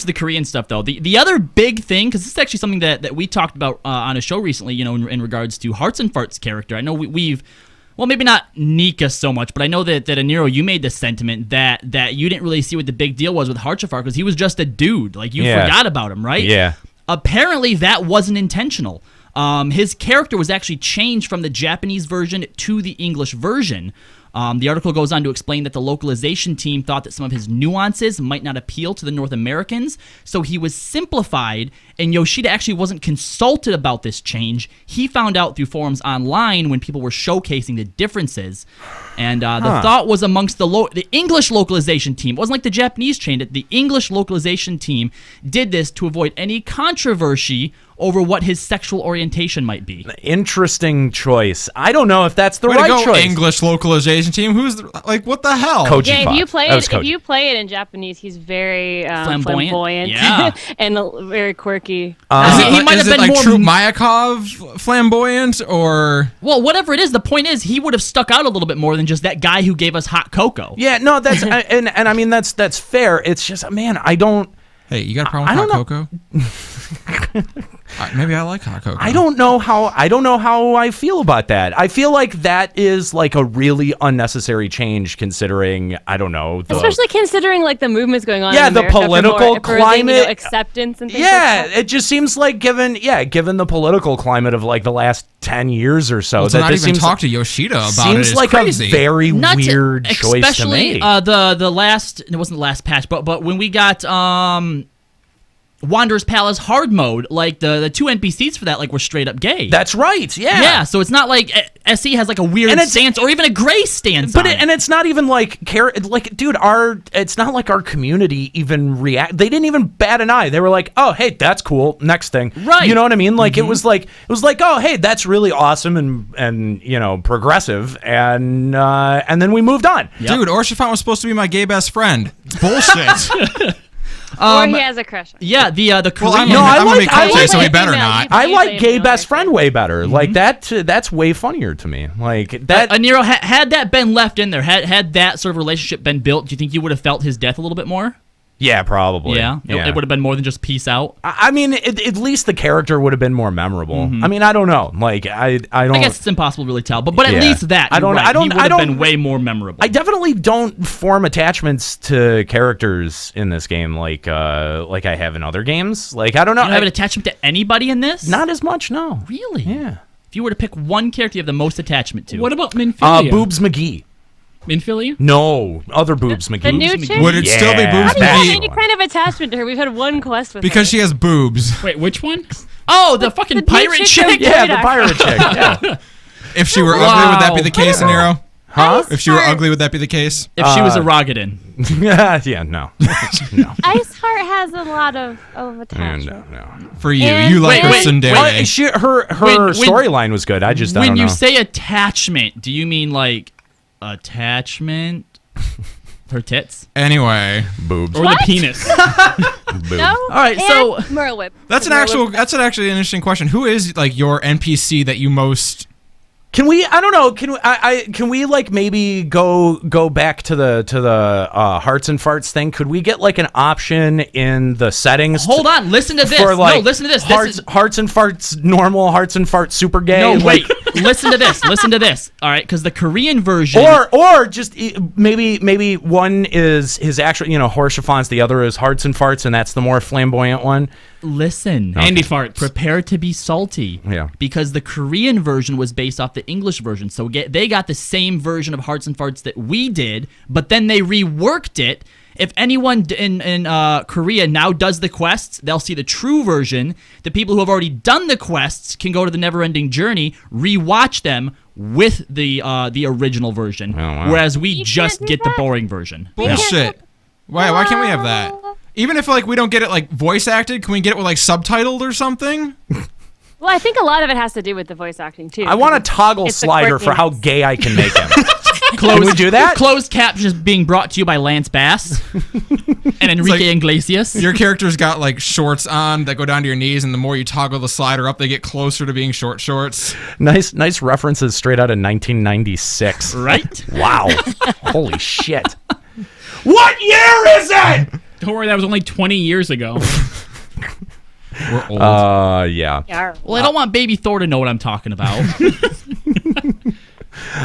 the Korean stuff, though. The other big thing, because this is actually something that we talked about on a show recently, you know, in regards to Hearts and Farts' character. I know we've... Well, maybe not Nika so much, but I know that Aniro, you made the sentiment that you didn't really see what the big deal was with Haurchefant because he was just a dude. Like, you forgot about him, right? Yeah. Apparently, that wasn't intentional. His character was actually changed from the Japanese version to the English version. The article goes on to explain that the localization team thought that some of his nuances might not appeal to the North Americans, so he was simplified, and Yoshida actually wasn't consulted about this change. He found out through forums online when people were showcasing the differences, and the thought was amongst the English localization team. It wasn't like the Japanese changed it. The English localization team did this to avoid any controversy over what his sexual orientation might be. Interesting choice. I don't know if that's the right choice. English localization team. Like, what the hell? Koji if you play it in Japanese, he's very flamboyant yeah. and very quirky. He might have been more true Mayakov flamboyant, or well, whatever it is. The point is, he would have stuck out a little bit more than just that guy who gave us hot cocoa. Yeah, no, that's and I mean that's fair. It's just, man, I don't. Hey, you got a problem with hot cocoa? Maybe I like hot cocoa. I don't know how I feel about that. I feel like that is like a really unnecessary change, considering especially considering like the movements going on. Yeah, in the America political climate, acceptance and things. Yeah, like that. it just seems like given the political climate of like the last 10 years or so, well, to not even talk to Yoshida about seems it is like crazy. A very weird choice to make. Especially the last, it wasn't the last patch, but when we got Wanderer's Palace hard mode, like the two NPCs for that like were straight up gay. That's right. Yeah. Yeah. So it's not like SE has like a weird stance or even a gray stance. And it's not even like dude, it's not like our community even react. They didn't even bat an eye. They were like, oh, hey, that's cool. Next thing. Right. You know what I mean? Like it was like, oh, hey, that's really awesome and you know, progressive, and then we moved on. Yep. Dude, Haurchefant was supposed to be my gay best friend. Bullshit. Or he has a crush on. Yeah, the Korean. Well, I'm gonna be crazy, so he better not. I like gay best friend way better. Like that's way funnier to me. Like that. Aniro, had that been left in there, had that sort of relationship been built, do you think you would have felt his death a little bit more? Yeah, probably. Yeah, it would have been more than just peace out. I mean, at least the character would have been more memorable. I mean, I don't know. Like, I don't. I guess it's impossible to really tell, but at least that. He would have been way more memorable. I definitely don't form attachments to characters in this game like I have in other games. Like, I don't know. You don't have an attachment to anybody in this? Not as much, no. Really? Yeah. If you were to pick one character you have the most attachment to. What about Minfilia? Boobs McGee. Minfilia? No, other Boobs McGee. The new chick? Would it still be Boobs How do you McGee? have any kind of attachment to her? We've had one quest with her. Because she has boobs. Wait, which one? Oh, the fucking pirate chick? Yeah, the pirate chick. Yeah. If she were ugly, would that be the case, Nero? Huh? If she were ugly, would that be the case? If she was a Rogadin. Yeah, no. Iceheart has a lot of attachment. No. For you, you like her tsundere. Her storyline was good. I don't know. When you say attachment, do you mean like attachment? Her tits? Anyway. Boobs. Or the penis? No? All right, so Merle Whip. That's actually an interesting question. Who is like your NPC that you most... Can we? I don't know. Can we like maybe go back to the Hearts and Farts thing? Could we get like an option in the settings? Hold on. Listen to this. For, like, no, listen to this. Hearts and Farts normal, Hearts and Farts super gay. No, wait. Listen to this. Listen to this. All right, because the Korean version, or just maybe one is his actual, Haurchefant's, the other is Hearts and Farts, and that's the more flamboyant one. Listen, Andy Farts. Prepare to be salty. Yeah. Because the Korean version was based off the English version. So they got the same version of Hearts and Farts that we did, but then they reworked it. If anyone in Korea now does the quests, they'll see the true version. The people who have already done the quests can go to the Neverending Journey, rewatch them with the original version, whereas we just get the boring version. Bullshit. Why can't we have that? Even if like we don't get it like voice acted, can we get it with like subtitled or something? Well, I think a lot of it has to do with the voice acting too. I want a toggle slider for how gay I can make him. Can we do that? Closed captions being brought to you by Lance Bass and Enrique Iglesias. Your character's got like shorts on that go down to your knees, and the more you toggle the slider up, they get closer to being short shorts. Nice references straight out of 1996. Right? Wow. Holy shit. What year is it? Don't worry, that was only 20 years ago. We're old. Yeah. Yeah. Well, I don't want baby Thor to know what I'm talking about.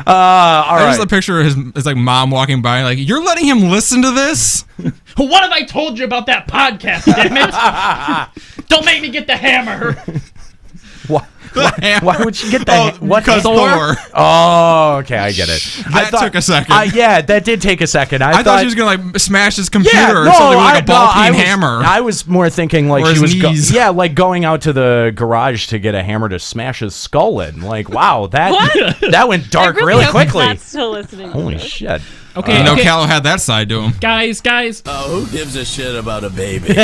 All I right. just the picture of his like mom walking by, like, you're letting him listen to this? What have I told you about that podcast, damn it? Don't make me get the hammer. Why would she get that? Because Thor. Oh, okay, I get it. That took a second. Yeah, that did take a second. I thought she was gonna like smash his computer Yeah, or no, something with like a ball peen I was, hammer. I was more thinking like Or she his was, knees. like going out to the garage to get a hammer to smash his skull in. Like, wow, that went dark I really hope quickly. Matt's still listening. Holy shit! Okay, You know, okay. Callow had that side to him. Guys. Who gives a shit about a baby?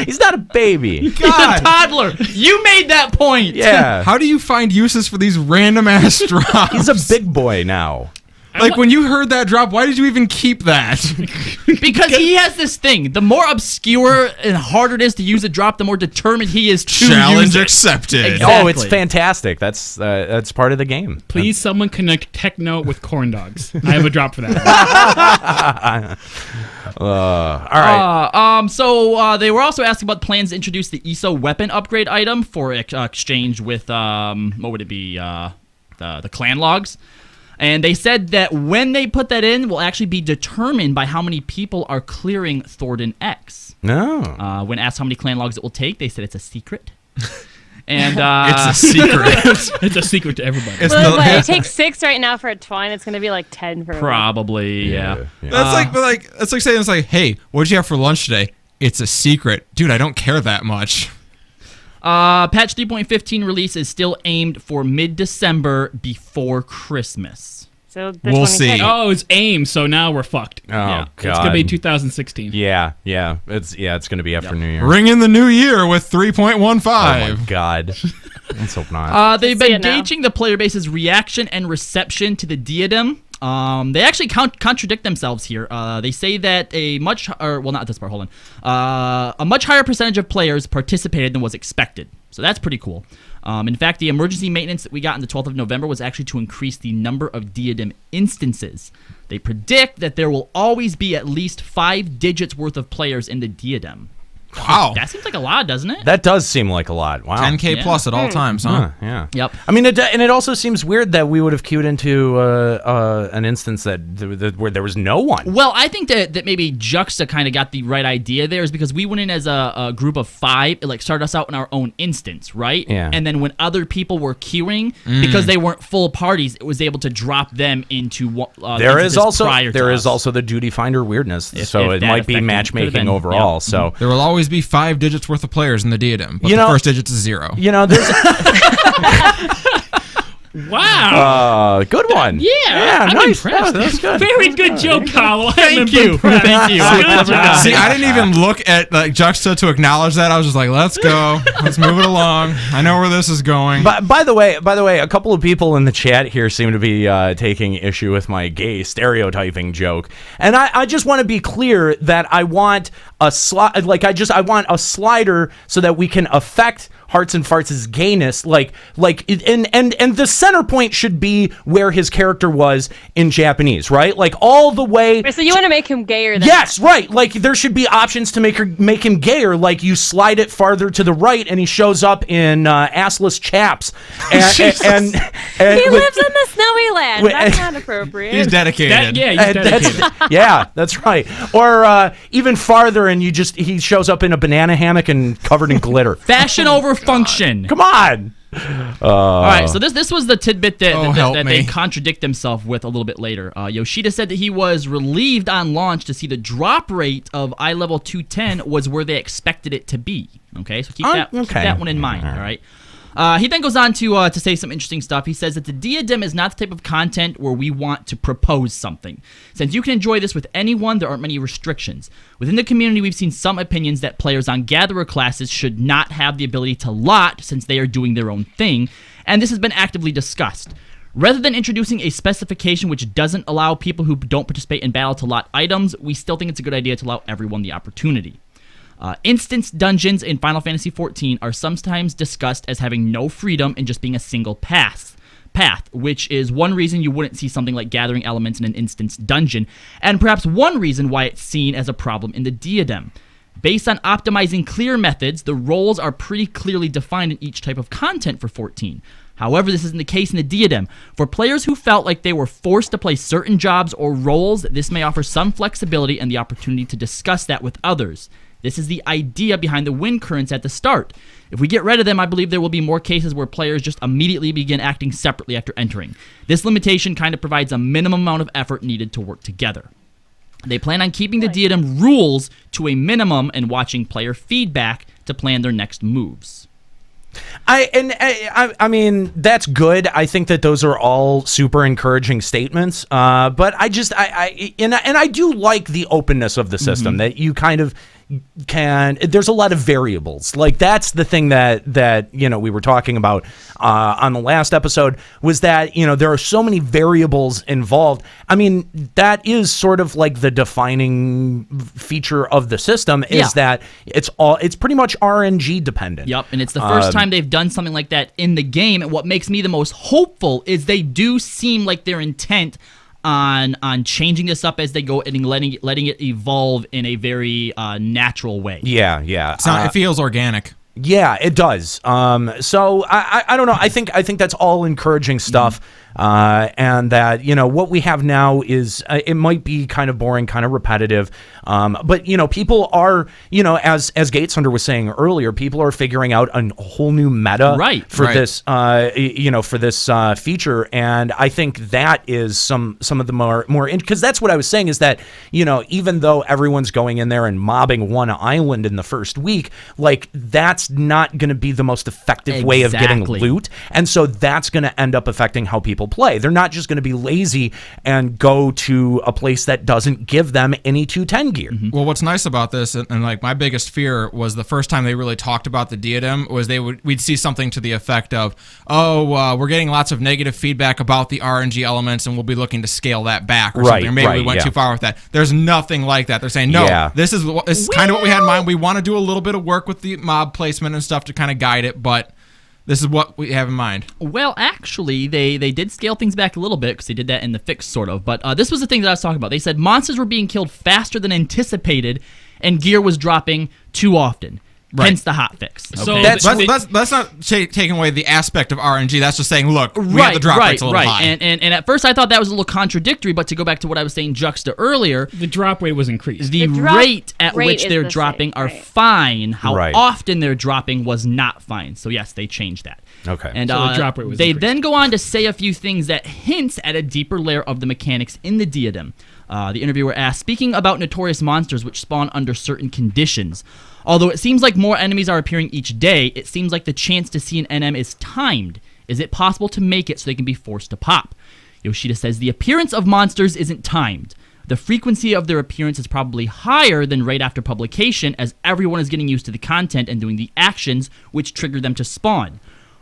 He's not a baby. He's a toddler. You made that point. Yeah, How do you find uses for these random ass drops? he's a big boy now. Like, when you heard that drop, why did you even keep that? Because he has this thing. The more obscure and harder it is to use a drop, the more determined he is to Challenge use it. accepted. Exactly. Oh, it's fantastic. That's part of the game. Please, someone connect techno with corn dogs. I have a drop for that. All right. So they were also asking about plans to introduce the ESO weapon upgrade item for exchange with what would it be? The clan logs. And they said that when they put that in, will actually be determined by how many people are clearing Thordan EX. No. When asked how many clan logs it will take, they said it's a secret. And It's a secret. It's a secret to everybody. It's Well, the- it takes 6 right now for a twine. It's going to be like 10 for a week. probably, yeah. That's like saying, it's like, hey, what'd you have for lunch today? It's a secret. Dude, I don't care that much. Patch 3.15 release is still aimed for mid-December before Christmas. So the We'll 26th. see. Oh, it's AIM, so now we're fucked. Oh Yeah. God. It's gonna be 2016. Yeah. It's gonna be after New Year. Ring in the new year with 3.15. Oh my God. Let's hope not. They've See been it now. gauging the player base's reaction and reception to the Diadem. They actually contradict themselves here. They say that a much higher percentage of players participated than was expected. So that's pretty cool. In fact, the emergency maintenance that we got on the 12th of November was actually to increase the number of Diadem instances. They predict that there will always be at least 5 digits worth of players in the Diadem. Wow. That seems like a lot, doesn't it? That does seem like a lot. Wow. 10K Yeah. plus at all times, huh? Yeah. Yep. I mean, and it also seems weird that we would have queued into an instance where there was no one. Well, I think that maybe Juxta kind of got the right idea there is because we went in as a group of 5. It like started us out in our own instance, right? Yeah. And then when other people were queuing, because they weren't full parties, it was able to drop them into There is also prior to there is us. also the duty finder weirdness, If so it that might be affected- could've matchmaking been, overall. yeah. So There will always be 5 digits worth of players in the Diadem, but You the know- first digit is 0. you know, there's Wow. good one. Yeah, I'm nice. impressed. That's good. Very good joke, Kyle. Thank you. Thank you. Good job. See, I didn't even look at like Juxta to acknowledge that. I was just like, let's go. Let's move it along. I know where this is going. But by the way, a couple of people in the chat here seem to be taking issue with my gay stereotyping joke, and I just want to be clear that I want a I want a slider so that we can affect Hearts and Farts' gayness, and the center point should be where his character was in Japanese, right? Like all the way. So you want to make him gayer than Yes, right. Like there should be options to make him gayer. Like you slide it farther to the right, and he shows up in assless chaps. And He lives in the snowy land. That's not appropriate. He's dedicated. He's and dedicated. yeah, that's right. Or even farther, and he shows up in a banana hammock and covered in glitter. Fashion over function. Come on. All right, so this was the tidbit that help they me. contradict themselves with a little bit later. Yoshida said that he was relieved on launch to see the drop rate of eye level 210 was where they expected it to be. Okay, so keep that one in mind. All right. He then goes on to say some interesting stuff. He says that the Diadem is not the type of content where we want to propose something. Since you can enjoy this with anyone, there aren't many restrictions. Within the community, we've seen some opinions that players on Gatherer classes should not have the ability to lot since they are doing their own thing, and this has been actively discussed. Rather than introducing a specification which doesn't allow people who don't participate in battle to lot items, we still think it's a good idea to allow everyone the opportunity. Instance dungeons in Final Fantasy XIV are sometimes discussed as having no freedom and just being a single pass. path, which is one reason you wouldn't see something like gathering elements in an instance dungeon, and perhaps one reason why it's seen as a problem in the Diadem. Based on optimizing clear methods, the roles are pretty clearly defined in each type of content for 14. However, this isn't the case in the Diadem. For players who felt like they were forced to play certain jobs or roles, this may offer some flexibility and the opportunity to discuss that with others. This is the idea behind the win currents at the start. If we get rid of them, I believe there will be more cases where players just immediately begin acting separately after entering. This limitation kind of provides a minimum amount of effort needed to work together. They plan on keeping the Diadem rules to a minimum and watching player feedback to plan their next moves. I mean, that's good. I think that those are all super encouraging statements. But I do like the openness of the system, that you kind of there's a lot of variables. Like, that's the thing that we were talking about on the last episode, was that there are so many variables involved. I mean, that is sort of like the defining feature of the system, is that it's pretty much RNG dependent. Yep, and it's the first time they've done something like that in the game, and what makes me the most hopeful is they do seem like their intent on changing this up as they go and letting it evolve in a very natural way. Yeah. It feels organic. Yeah, it does. So I don't know. I think that's all encouraging stuff. And that, what we have now is, it might be kind of boring, kind of repetitive. But, people are, as Gates Hunter was saying earlier, people are figuring out a whole new meta for this, for this feature. And I think that is some of the more, because that's what I was saying, is that, even though everyone's going in there and mobbing one island in the first week, like, that's not going to be the most effective way of getting loot. And so that's going to end up affecting how people play. They're not just going to be lazy and go to a place that doesn't give them any 210 gear. Well, what's nice about this, and like my biggest fear was the first time they really talked about the Diadem, was we'd see something to the effect of, we're getting lots of negative feedback about the RNG elements, and we'll be looking to scale that back or something. Or maybe we went too far with that. There's nothing like that. They're saying, no, this is kind of what we had in mind. We want to do a little bit of work with the mob placement and stuff to kind of guide it, but this is what we have in mind. Well, actually, they did scale things back a little bit, because they did that in the fix, sort of. But this was the thing that I was talking about. They said monsters were being killed faster than anticipated, and gear was dropping too often. Hence the hot fix. Okay. So that's not taking away the aspect of RNG. That's just saying, look, we have the drop rates a little high. And at first I thought that was a little contradictory, but to go back to what I was saying juxta earlier, the drop rate was increased. The rate at which they're dropping are fine. How often they're dropping was not fine. So yes, they changed that. Okay. And so the drop rate was increased. Then go on to say a few things that hints at a deeper layer of the mechanics in the Diadem. The interviewer asked, speaking about notorious monsters which spawn under certain conditions. Although it seems like more enemies are appearing each day, it seems like the chance to see an NM is timed. Is it possible to make it so they can be forced to pop? Yoshida says the appearance of monsters isn't timed. The frequency of their appearance is probably higher than right after publication, as everyone is getting used to the content and doing the actions which trigger them to spawn.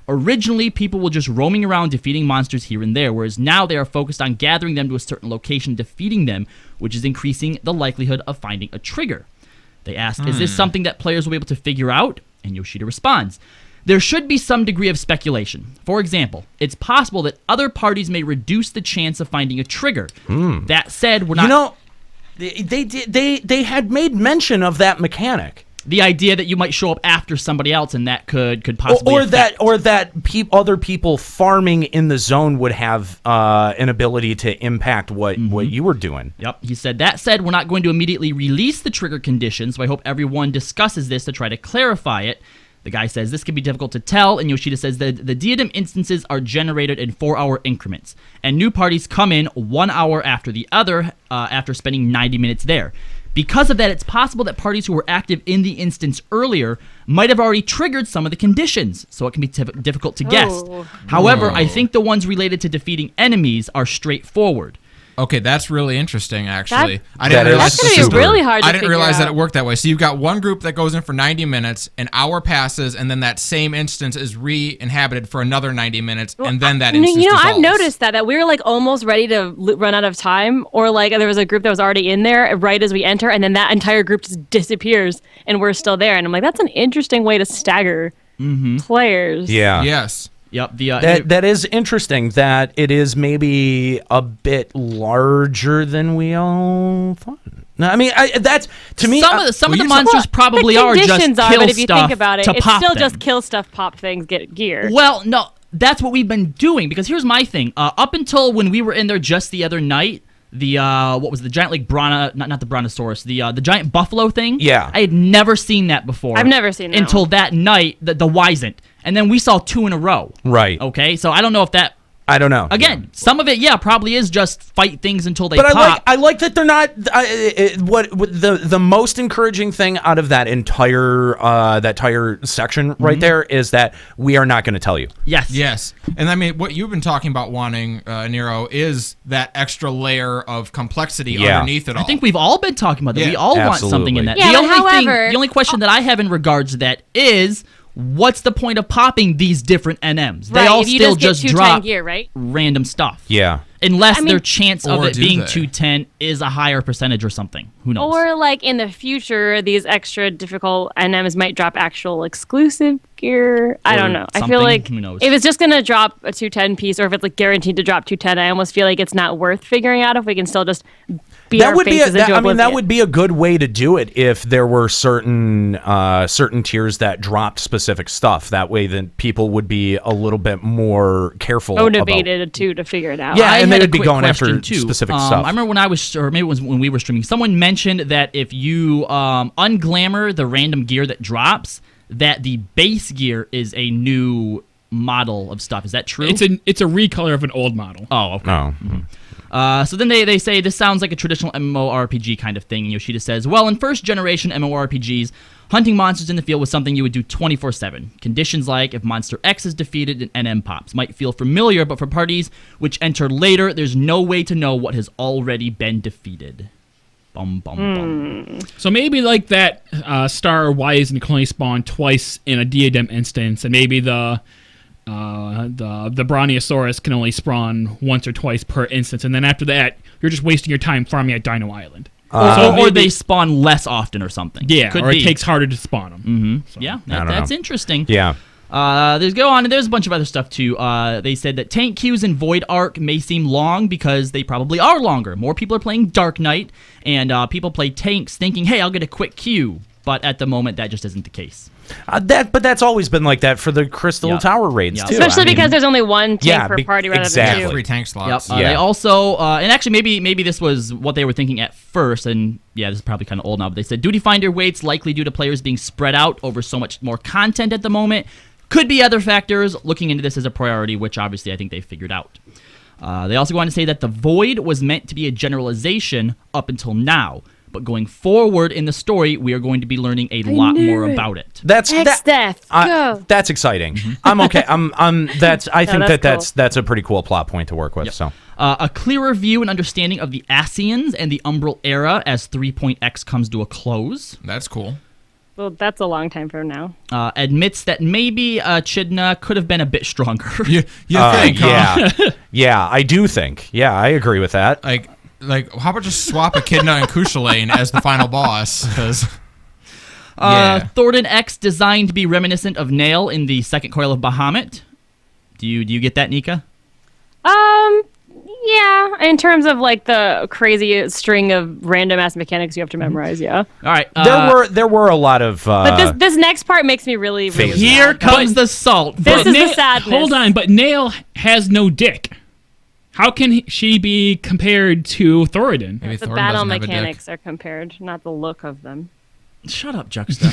Originally, people were just roaming around defeating monsters here and there, whereas now they are focused on gathering them to a certain location, defeating them, which is increasing the likelihood of finding a trigger. They asked, is this something that players will be able to figure out? And Yoshida responds, there should be some degree of speculation. For example, it's possible that other parties may reduce the chance of finding a trigger. That said, we're not... They had made mention of that mechanic. The idea that you might show up after somebody else, and that could possibly affect. Other people farming in the zone would have an ability to impact what you were doing. Yep. He said, that said, we're not going to immediately release the trigger condition, so I hope everyone discusses this to try to clarify it. The guy says this can be difficult to tell, and Yoshida says that the Diadem instances are generated in 4-hour increments, and new parties come in 1 hour after the other after spending 90 minutes there. Because of that, it's possible that parties who were active in the instance earlier might have already triggered some of the conditions, so it can be difficult to guess. However, I think the ones related to defeating enemies are straightforward. Okay, that's really interesting, actually. That's going to be really hard to I didn't realize figure that it worked that way. So you've got one group that goes in for 90 minutes, an hour passes, and then that same instance is re-inhabited for another 90 minutes, and then that instance dissolves. I've noticed that we were like almost ready to run out of time, or like there was a group that was already in there right as we enter, and then that entire group just disappears, and we're still there. And I'm like, that's an interesting way to stagger players. Yeah. Yes. Yep. That is interesting. That it is maybe a bit larger than we all thought. No, I mean that's to me. Some of the monsters probably the are just conditions kill but if you stuff think about it, to it's pop still them. just kill stuff, pop things, get gear. Well, no, that's what we've been doing because here's my thing. Up until when we were in there just the other night, the what was the giant like not the brontosaurus, the giant buffalo thing. Yeah, I had never seen that before. I've never seen that until one. that night. The Wisent, and then we saw 2 in a row. Right. Okay, so I don't know if that. I don't know. Again, some of it, probably is just fight things until they But pop. I like that they're not. What the most encouraging thing out of that entire section right there is that we are not going to tell you. Yes. And I mean, what you've been talking about wanting, Nero, is that extra layer of complexity underneath it all. I think we've all been talking about that. Yeah. We all want Absolutely. something in that. Yeah, the but only however- the only question that I have in regards to that is, what's the point of popping these different NMs? They Right, all if you still just get 210 drop gear, right? random stuff. Yeah. Unless I mean- their chance of Or it do being they? 210 is a higher percentage or something. Who knows? Or like in the future, these extra difficult NMs might drop actual exclusive gear. I Or don't know. I something. feel like Who knows? if it's just gonna drop a 210 piece, or if it's like guaranteed to drop 210, I almost feel like it's not worth figuring out if we can still just beat our faces into I mean, that oblivion. would be a good way to do it if there were certain tiers that dropped specific stuff. That way, then people would be a little bit more careful. motivated to figure it out. Yeah, I and they had a would be quick going after question, too. specific stuff. I remember when I was, or maybe it was when we were streaming, someone mentioned that if you unglamour the random gear that drops, that the base gear is a new model of stuff. Is that true? It's a recolor of an old model. Oh, okay. No. So then they say this sounds like a traditional MMORPG kind of thing. And Yoshida says, well, in first generation MMORPGs, hunting monsters in the field was something you would do 24/7. Conditions like if Monster X is defeated and NM pops might feel familiar, but for parties which enter later, there's no way to know what has already been defeated. Bum, bum, bum. So maybe like that star or Wisent can only spawn twice in a Diadem instance, and maybe the Brontosaurus can only spawn once or twice per instance, and then after that, you're just wasting your time farming at Dino Island. Or maybe- they spawn less often or something. Yeah, Could or be. it takes harder to spawn them. Yeah, don't that's know. interesting. Yeah. There's a bunch of other stuff too. They said that tank queues in Void Arc may seem long because they probably are longer. More people are playing Dark Knight, and people play tanks thinking, "Hey, I'll get a quick queue." But at the moment, that just isn't the case. But that's always been like that for the Crystal Yep. Tower raids Yep. too. Especially I mean, because there's only one tank yeah, per party rather exactly. than 2. 3 tank slots. Yep. Yeah. They also, and actually maybe this was what they were thinking at first, and yeah, this is probably kind of old now, but they said Duty Finder waits likely due to players being spread out over so much more content at the moment. Could be other factors looking into this as a priority, which obviously I think they figured out. They also go on to say that the Void was meant to be a generalization up until now, but going forward in the story, we are going to be learning a lot more about it. That's X-Death, go. That's exciting. I'm okay. I think that's that's a pretty cool plot point to work with. So A clearer view and understanding of the Ascians and the Umbral era as 3.x comes to a close. That's cool. Well, that's a long time from now. Admits that maybe Echidna could have been a bit stronger. You think, huh? yeah, yeah, I do think. Yeah, I agree with that. Like, how about just swap Echidna and Kushalane as the final boss? Because Thordan EX designed to be reminiscent of Nail in the second coil of Bahamut. Do you get that, Nika? Yeah, in terms of like the crazy string of random ass mechanics you have to memorize, yeah. All right. There were a lot of. But this next part makes me really, really Phases. Here sad. comes the salt. This is the sadness. Hold on, but Nail has no dick. How can she be compared to Thordan? maybe The Thordan battle doesn't have a dick. mechanics are compared, not the look of them. Shut up, Juxta.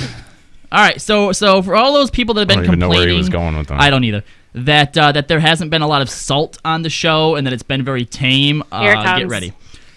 All right, so for all those people that have been I don't even know complaining, where he was going with that. I don't either. That there hasn't been a lot of salt on the show and that it's been very tame. Here it comes. Get ready.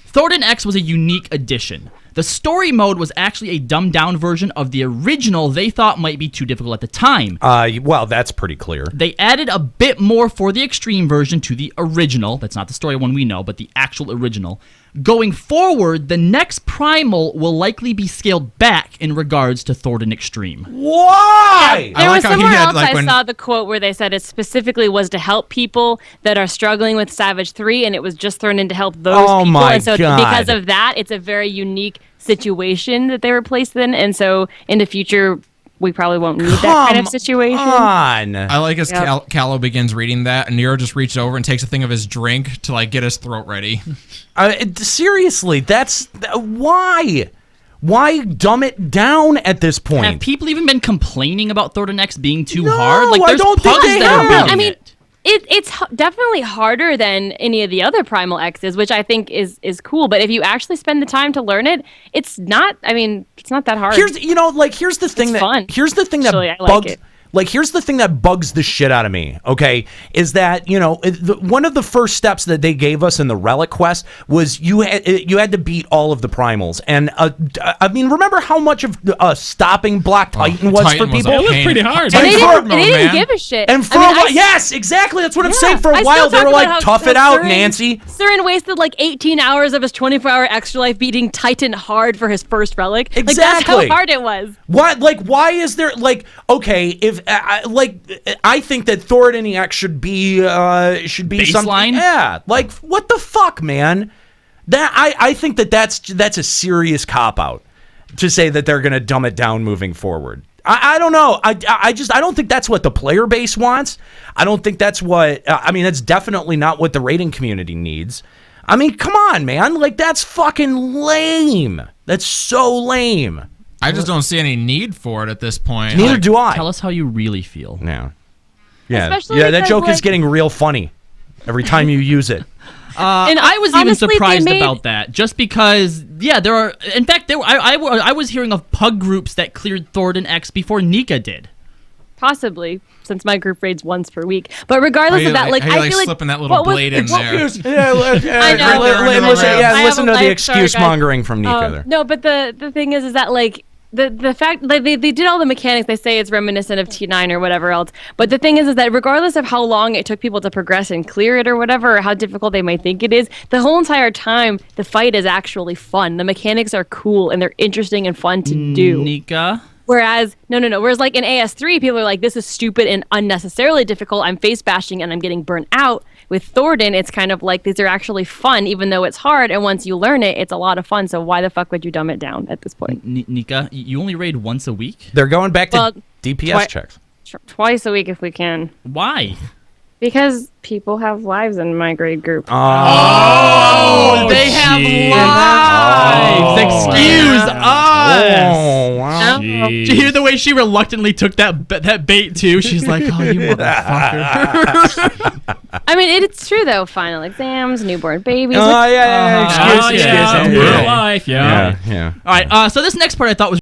Thordan EX was a unique addition. The story mode was actually a dumbed down version of the original they thought might be too difficult at the time. Well, that's pretty clear. They added a bit more for the extreme version to the original. That's not the story one we know, but the actual original. Going forward, the next Primal will likely be scaled back in regards to Thordan Extreme. Why? I There like was how he somewhere had, else like, I when- saw the quote where they said it specifically was to help people that are struggling with Savage 3, and it was just thrown in to help those Oh people. my And so God. because of that, it's a very unique situation that they were placed in, and so in the future, we probably won't need that kind of situation. Come on. I like as Yep. Callow begins reading that, and Nero just reaches over and takes a thing of his drink to like get his throat ready. Seriously, why? Why dumb it down at this point? Have people even been complaining about Thordan EX being too No, hard? Like, I there's don't think pugs they that are have. beating I mean, it. it's definitely harder than any of the other Primal X's, which I think is cool. But if you actually spend the time to learn it, it's not. I mean, it's not that hard. Here's the thing It's fun. here's the thing that Actually, I like bugs it. here's the thing that bugs the shit out of me, okay, is that, one of the first steps that they gave us in the Relic Quest was you had to beat all of the Primals. And, I mean, remember how much of stopping Black Titan was Titan for was people? a It was pain. pretty hard. and they for- didn't give a shit. And for I mean, a while, I- yes, exactly, that's what I'm Yeah, saying. For I a still while, they talk were about like, how- tough how it out, Surin- Nancy. Surin wasted like 18 hours of his 24-hour extra life beating Titan hard for his first relic. Like, that's Exactly. how hard it was. Why is there, okay, if, I think that Thordan EX should be something. Baseline? Yeah, like what the fuck, man? That I think that's a serious cop out to say that they're gonna dumb it down moving forward. I don't know. I don't think that's what the player base wants. I don't think that's what. I mean, that's definitely not what the rating community needs. I mean, come on, man. Like, that's fucking lame. That's so lame. I just don't see any need for it at this point. Neither Like, do I. Tell us how you really feel. Yeah. Yeah. Especially Yeah, that because, joke is like- getting real funny every time you use it. And I was even honestly, they surprised made- about that, just because, there are. In fact, I was hearing of pug groups that cleared Thordan EX before Nika did. Possibly, since my group raids once per week. But regardless Are you of that, like- like, are you I like feel like slipping that little what was- blade in what- there? I know. Listen to I the sorry, excuse guys. mongering from Nika there. No, but the thing is that like the fact like they did all the mechanics. They say it's reminiscent of T9 or whatever else. But the thing is that regardless of how long it took people to progress and clear it or whatever, or how difficult they might think it is, the whole entire time the fight is actually fun. The mechanics are cool and they're interesting and fun to do. Nika. Whereas, no. Whereas, like in AS3, people are like, this is stupid and unnecessarily difficult. I'm face bashing and I'm getting burnt out. With Thordan, it's kind of like these are actually fun, even though it's hard. And once you learn it, it's a lot of fun. So why the fuck would you dumb it down at this point? Nika, you only raid once a week? They're going back to Well, DPS checks. Twice a week if we can, Why? because people have lives in my grade group. Oh, they have lives. Excuse us. Oh, wow. No? Did you hear the way she reluctantly took that bait too? She's like, "Oh, you motherfucker!" I mean, it's true though. Final exams, newborn babies. Oh, yeah. Oh, Excuse yeah. me. Real life, yeah. Yeah. All right. So this next part I thought was